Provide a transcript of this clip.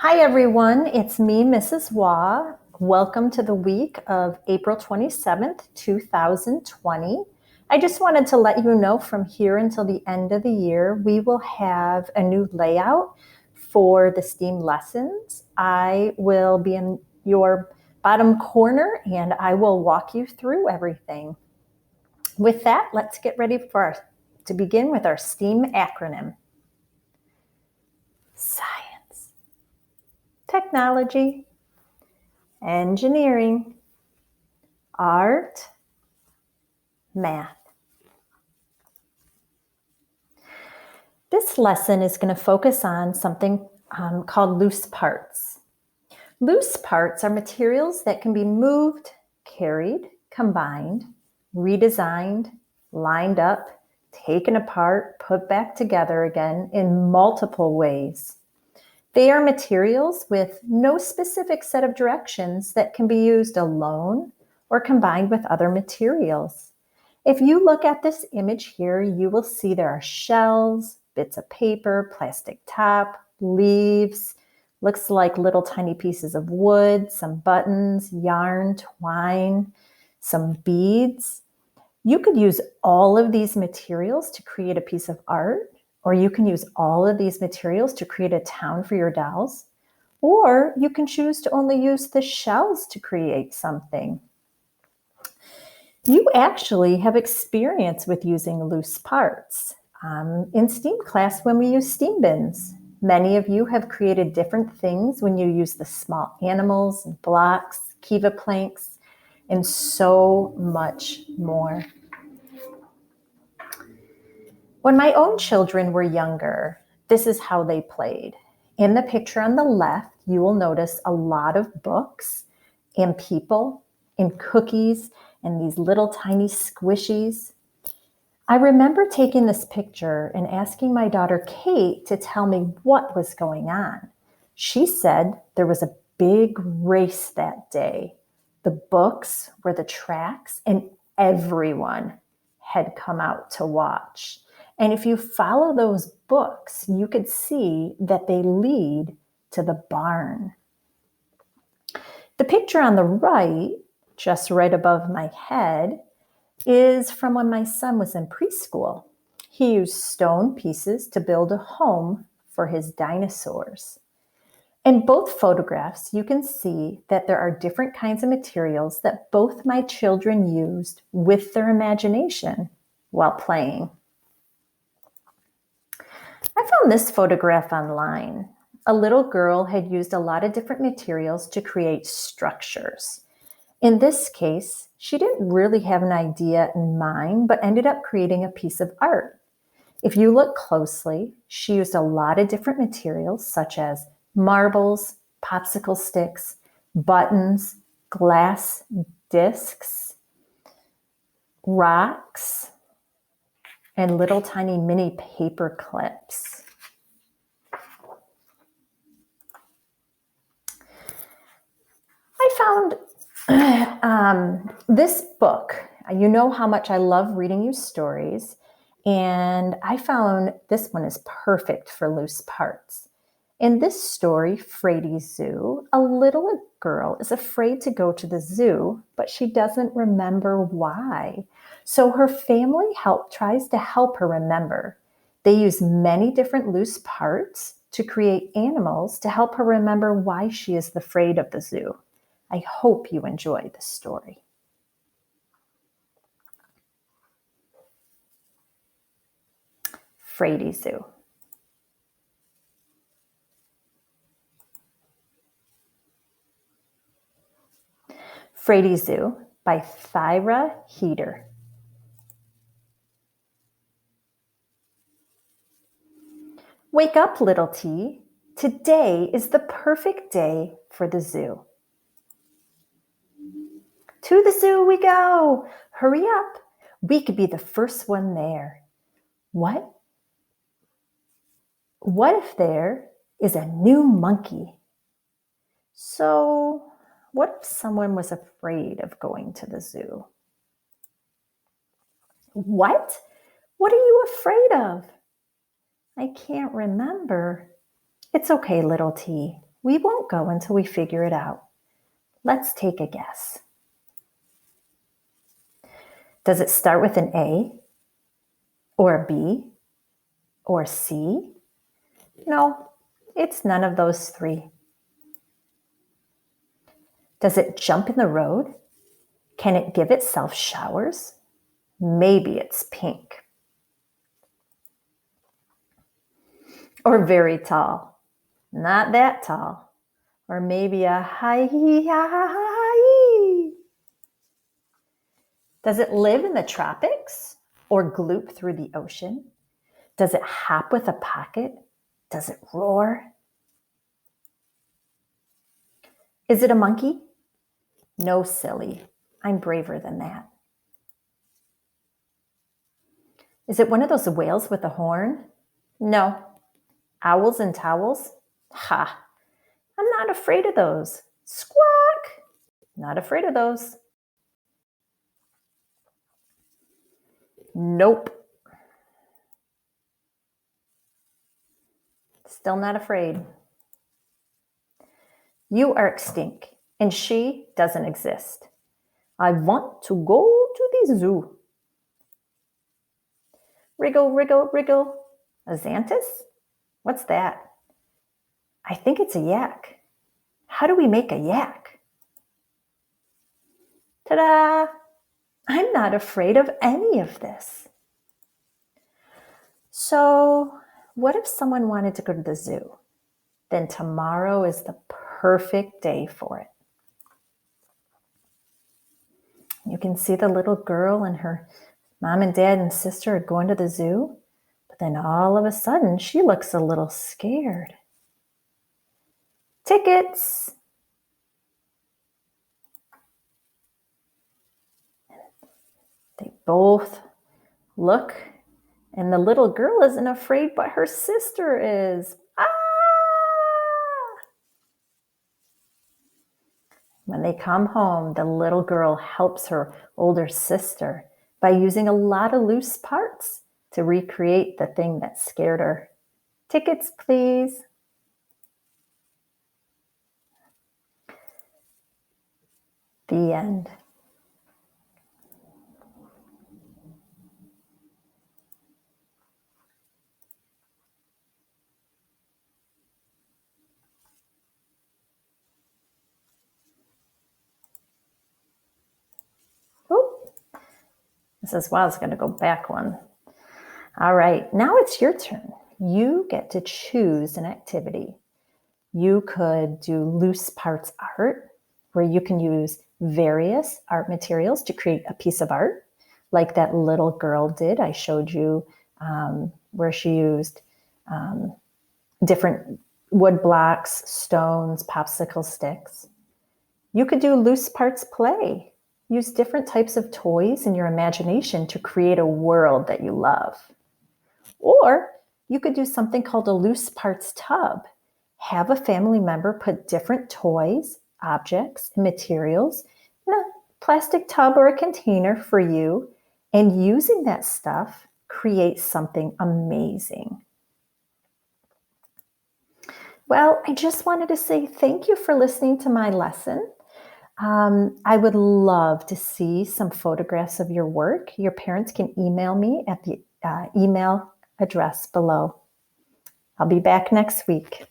Hi, everyone. It's me, Mrs. Waugh. Welcome to the week of April 27th, 2020. I just wanted to let you know from here until the end of the year, we will have a new layout for the STEAM lessons. I will be in your bottom corner and I will walk you through everything. With that, let's get ready to begin with our STEAM acronym. Science, technology, engineering, art, math. This lesson is going to focus on something called loose parts. Loose parts are materials that can be moved, carried, combined, redesigned, lined up, taken apart, put back together again in multiple ways. They are materials with no specific set of directions that can be used alone or combined with other materials. If you look at this image here, you will see there are shells, bits of paper, plastic top, leaves, looks like little tiny pieces of wood, some buttons, yarn, twine, some beads. You could use all of these materials to create a piece of art, or you can use all of these materials to create a town for your dolls, or you can choose to only use the shells to create something. You actually have experience with using loose parts. In STEAM class, when we use STEAM bins, many of you have created different things when you use the small animals and blocks, Kiva planks, and so much more. When my own children were younger, this is how they played. In the picture on the left, you will notice a lot of books and people and cookies and these little tiny squishies. I remember taking this picture and asking my daughter Kate to tell me what was going on. She said there was a big race that day. The books were the tracks and everyone had come out to watch. And if you follow those books, you could see that they lead to the barn. The picture on the right, just right above my head, is from when my son was in preschool. He used stone pieces to build a home for his dinosaurs. In both photographs, you can see that there are different kinds of materials that both my children used with their imagination while playing. I found this photograph online. A little girl had used a lot of different materials to create structures. In this case, she didn't really have an idea in mind, but ended up creating a piece of art. If you look closely, she used a lot of different materials such as marbles, popsicle sticks, buttons, glass discs, rocks, and little tiny mini paper clips. I found this book. You know how much I love reading you stories, and I found this one is perfect for loose parts. In this story, Frady's Zoo, a little girl is afraid to go to the zoo, but she doesn't remember why. So her family tries to help her remember. They use many different loose parts to create animals to help her remember why she is afraid of the zoo. I hope you enjoy this story. Frady's Zoo. Frady's Zoo by Thyra Heater. Wake up, little T. Today is the perfect day for the zoo. To the zoo we go. Hurry up. We could be the first one there. What? What if there is a new monkey? So, what if someone was afraid of going to the zoo? What? What are you afraid of? I can't remember. It's okay, little T. We won't go until we figure it out. Let's take a guess. Does it start with an A or a B or a C? No, it's none of those three. Does it jump in the road? Can it give itself showers? Maybe it's pink. Or very tall. Not that tall. Or maybe a high. Does it live in the tropics or gloop through the ocean? Does it hop with a pocket? Does it roar? Is it a monkey? No, silly. I'm braver than that. Is it one of those whales with a horn? No. Owls and towels? Ha! I'm not afraid of those. Squawk! Not afraid of those. Nope. Still not afraid. You are extinct, and she doesn't exist. I want to go to the zoo. Wriggle, wriggle, wriggle. A xanthus? What's that? I think it's a yak. How do we make a yak? Ta-da! I'm not afraid of any of this. So, what if someone wanted to go to the zoo? Then tomorrow is the perfect day for it. You can see the little girl and her mom and dad and sister are going to the zoo, but then all of a sudden she looks a little scared. Tickets! They both look, and the little girl isn't afraid, but her sister is. Ah! When they come home, the little girl helps her older sister by using a lot of loose parts to recreate the thing that scared her. Tickets, please. The end. This is, wow, it's going to go back one. All right, now it's your turn. You get to choose an activity. You could do loose parts art, where you can use various art materials to create a piece of art, like that little girl did. I showed you where she used different wood blocks, stones, popsicle sticks. You could do loose parts play. Use different types of toys in your imagination to create a world that you love. Or you could do something called a loose parts tub. Have a family member put different toys, objects, and materials in a plastic tub or a container for you, and using that stuff, create something amazing. Well, I just wanted to say thank you for listening to my lesson. I would love to see some photographs of your work. Your parents can email me at the email address below. I'll be back next week.